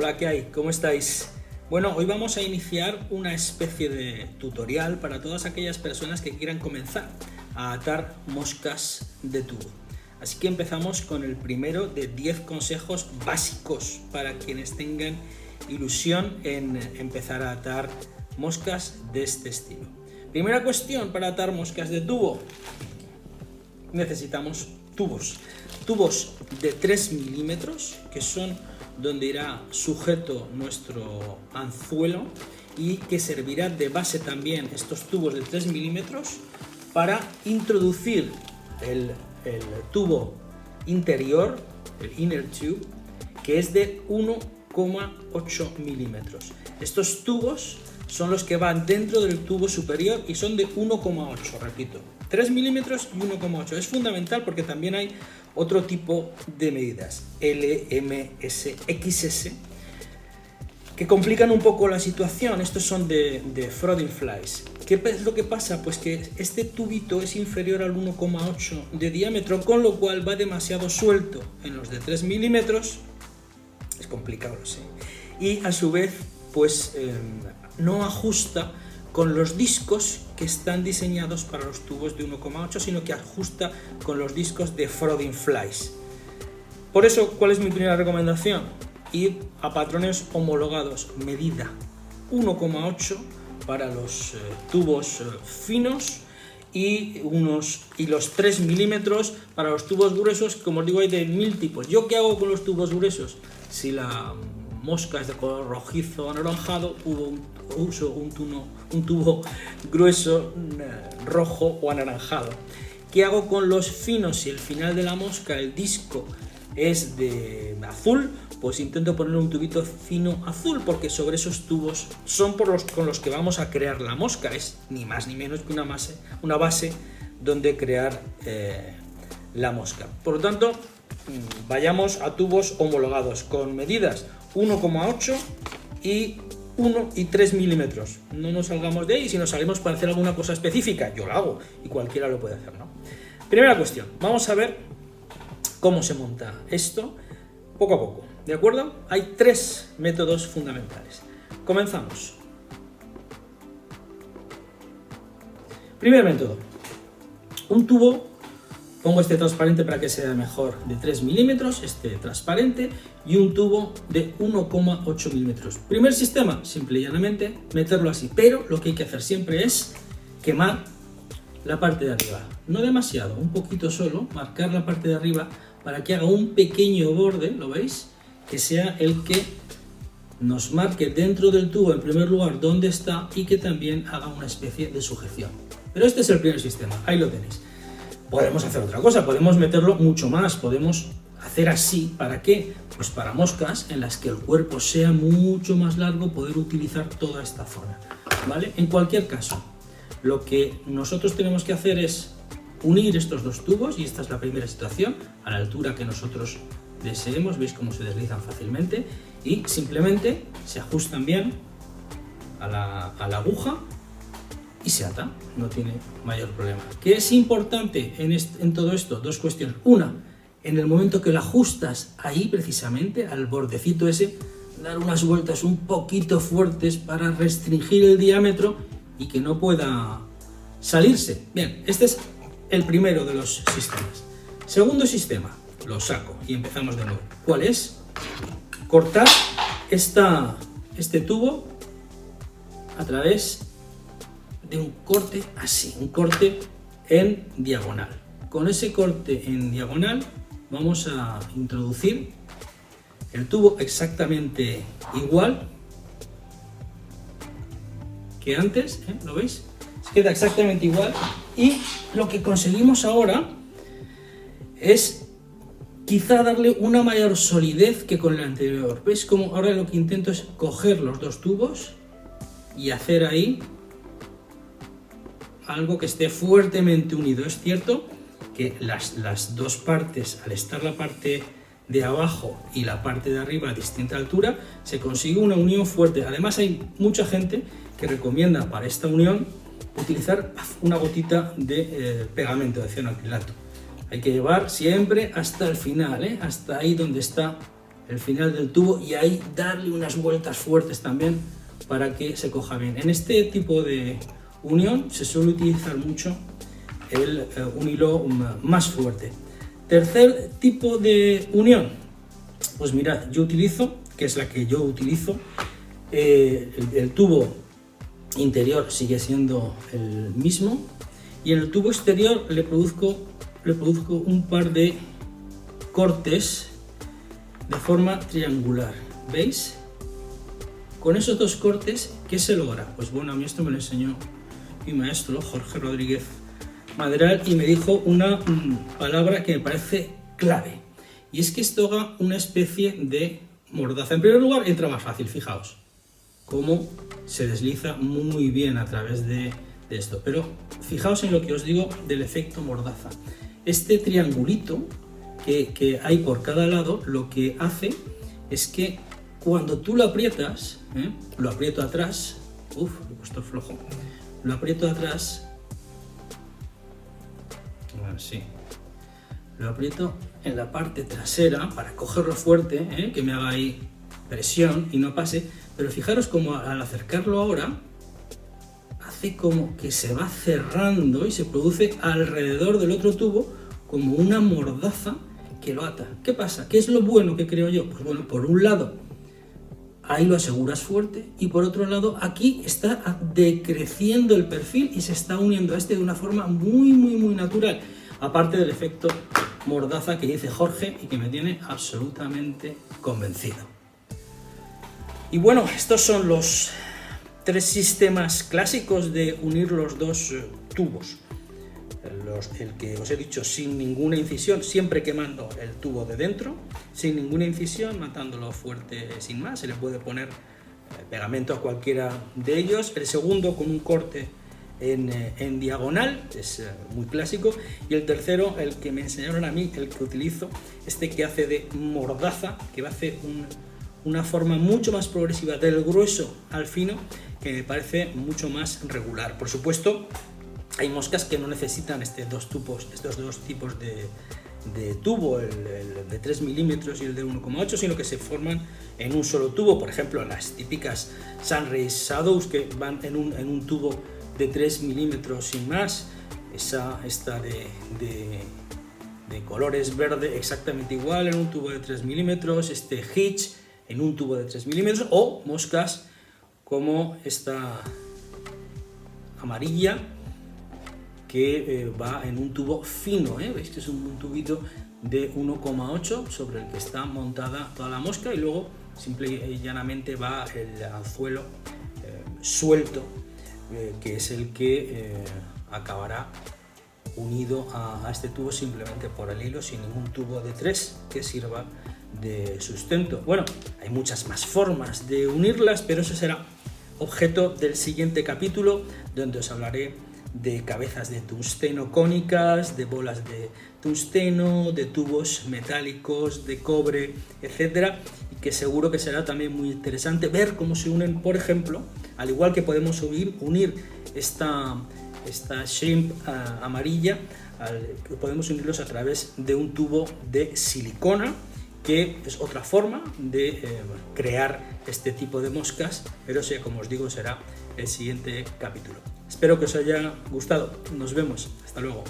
Hola, ¿qué hay? ¿Cómo estáis? Bueno, hoy vamos a iniciar una especie de tutorial para todas aquellas personas que quieran comenzar a atar moscas de tubo. Así que empezamos con el primero de 10 consejos básicos para quienes tengan ilusión en empezar a atar moscas de este estilo. Primera cuestión para atar moscas de tubo. Necesitamos tubos de 3 milímetros, que son donde irá sujeto nuestro anzuelo y que servirá de base también estos tubos de 3 milímetros para introducir el tubo interior, el inner tube, que es de 1,8 milímetros. Estos tubos son los que van dentro del tubo superior y son de 1,8, repito, 3 milímetros y 1,8. Es fundamental porque también hay otro tipo de medidas, L, M, S, XS, que complican un poco la situación. Estos son de Frothing Flies. ¿Qué es lo que pasa? Pues que este tubito es inferior al 1,8 de diámetro, con lo cual va demasiado suelto en los de 3 milímetros. Es complicado, lo sé. Y a su vez, pues no ajusta con los discos que están diseñados para los tubos de 1,8, sino que ajusta con los discos de Frothing Flies. Por eso, ¿cuál es mi primera recomendación? Ir a patrones homologados, medida 1,8 para los tubos finos y los 3 milímetros para los tubos gruesos. Como os digo, hay de 1000 tipos. ¿Yo qué hago con los tubos gruesos? Si la mosca es de color rojizo o anaranjado, uso un tubo grueso rojo o anaranjado. ¿Qué hago con los finos? Si el final de la mosca, el disco, es de azul, pues intento poner un tubito fino azul, porque sobre esos tubos son con los que vamos a crear la mosca. Es ni más ni menos que una base donde crear la mosca. Por lo tanto, vayamos a tubos homologados con medidas 1,8 y 1 y 3 milímetros. No nos salgamos de ahí. Si nos salimos para hacer alguna cosa específica, yo lo hago y cualquiera lo puede hacer, ¿no? Primera cuestión, vamos a ver cómo se monta esto poco a poco, ¿de acuerdo? Hay 3 métodos fundamentales. Comenzamos. Primer método, un tubo. Pongo este transparente para que sea mejor, de 3 milímetros, este transparente, y un tubo de 1,8 milímetros. Primer sistema, simple y llanamente, meterlo así. Pero lo que hay que hacer siempre es quemar la parte de arriba. No demasiado, un poquito solo, marcar la parte de arriba para que haga un pequeño borde, ¿lo veis? Que sea el que nos marque dentro del tubo, en primer lugar, dónde está, y que también haga una especie de sujeción. Pero este es el primer sistema, ahí lo tenéis. Podemos hacer otra cosa, podemos meterlo mucho más, podemos hacer así. ¿Para qué? Pues para moscas en las que el cuerpo sea mucho más largo, poder utilizar toda esta zona, ¿vale? En cualquier caso, lo que nosotros tenemos que hacer es unir estos dos tubos, y esta es la primera situación, a la altura que nosotros deseemos. Veis cómo se deslizan fácilmente y simplemente se ajustan bien a la aguja y se ata, no tiene mayor problema. ¿Qué es importante en todo esto? Dos cuestiones. Una, en el momento que lo ajustas ahí precisamente, al bordecito ese, dar unas vueltas un poquito fuertes para restringir el diámetro y que no pueda salirse. Bien, este es el primero de los sistemas. Segundo sistema, lo saco y empezamos de nuevo. ¿Cuál es? Cortar este tubo a través de un corte así, un corte en diagonal. Con ese corte en diagonal vamos a introducir el tubo exactamente igual que antes, ¿lo veis? Se queda exactamente igual, y lo que conseguimos ahora es quizá darle una mayor solidez que con el anterior. ¿Veis cómo ahora lo que intento es coger los dos tubos y hacer ahí algo que esté fuertemente unido? Es cierto que las dos partes, al estar la parte de abajo y la parte de arriba a distinta altura, se consigue una unión fuerte. Además, hay mucha gente que recomienda para esta unión utilizar una gotita de pegamento de cianoacrilato. Hay que llevar siempre hasta el final, hasta ahí donde está el final del tubo y ahí darle unas vueltas fuertes también para que se coja bien. En este tipo de unión se suele utilizar mucho un hilo más fuerte. Tercer tipo de unión, pues mirad, yo utilizo, que es la que yo utilizo, el tubo interior sigue siendo el mismo y en el tubo exterior le produzco un par de cortes de forma triangular, ¿veis? Con esos dos cortes, ¿qué se logra? Pues bueno, a mí esto me lo enseñó mi maestro Jorge Rodríguez Maderal y me dijo una palabra que me parece clave, y es que esto haga una especie de mordaza. En primer lugar, entra más fácil, fijaos cómo se desliza muy bien a través de esto, pero fijaos en lo que os digo del efecto mordaza. Este triangulito que hay por cada lado lo que hace es que cuando tú lo aprietas, lo aprieto atrás, lo he puesto flojo, lo aprieto atrás, así, lo aprieto en la parte trasera para cogerlo fuerte, que me haga ahí presión y no pase, pero fijaros como al acercarlo ahora, hace como que se va cerrando y se produce alrededor del otro tubo como una mordaza que lo ata. ¿Qué pasa? ¿Qué es lo bueno que creo yo? Pues bueno, por un lado, ahí lo aseguras fuerte y por otro lado, aquí está decreciendo el perfil y se está uniendo a este de una forma muy natural, aparte del efecto mordaza que dice Jorge y que me tiene absolutamente convencido. Y bueno, estos son los tres sistemas clásicos de unir los dos tubos. El que os he dicho sin ninguna incisión, siempre quemando el tubo de dentro, sin ninguna incisión, matándolo fuerte sin más. Se le puede poner pegamento a cualquiera de ellos. El segundo con un corte en diagonal, es muy clásico. Y el tercero, el que me enseñaron a mí, el que utilizo, este que hace de mordaza, que hace una forma mucho más progresiva del grueso al fino, que me parece mucho más regular. Por supuesto, hay moscas que no necesitan estos dos tipos de tubo, el de 3 milímetros y el de 1,8, sino que se forman en un solo tubo. Por ejemplo, las típicas Sunray Shadows que van en un tubo de 3 milímetros sin más. Esta de colores verde exactamente igual en un tubo de 3 milímetros. Este Hitch en un tubo de 3 milímetros. O moscas como esta amarilla, que va en un tubo fino, veis que es un tubito de 1,8 sobre el que está montada toda la mosca, y luego simple y llanamente va el anzuelo suelto, que es el que acabará unido a este tubo simplemente por el hilo, sin ningún tubo de 3 que sirva de sustento. Bueno, hay muchas más formas de unirlas, pero eso será objeto del siguiente capítulo, donde os hablaré de cabezas de tungsteno cónicas, de bolas de tungsteno, de tubos metálicos, de cobre, etcétera, y que seguro que será también muy interesante ver cómo se unen, por ejemplo, al igual que podemos unir esta shrimp amarilla, podemos unirlos a través de un tubo de silicona, que es otra forma de crear este tipo de moscas, pero como os digo, será el siguiente capítulo. Espero que os haya gustado. Nos vemos. Hasta luego.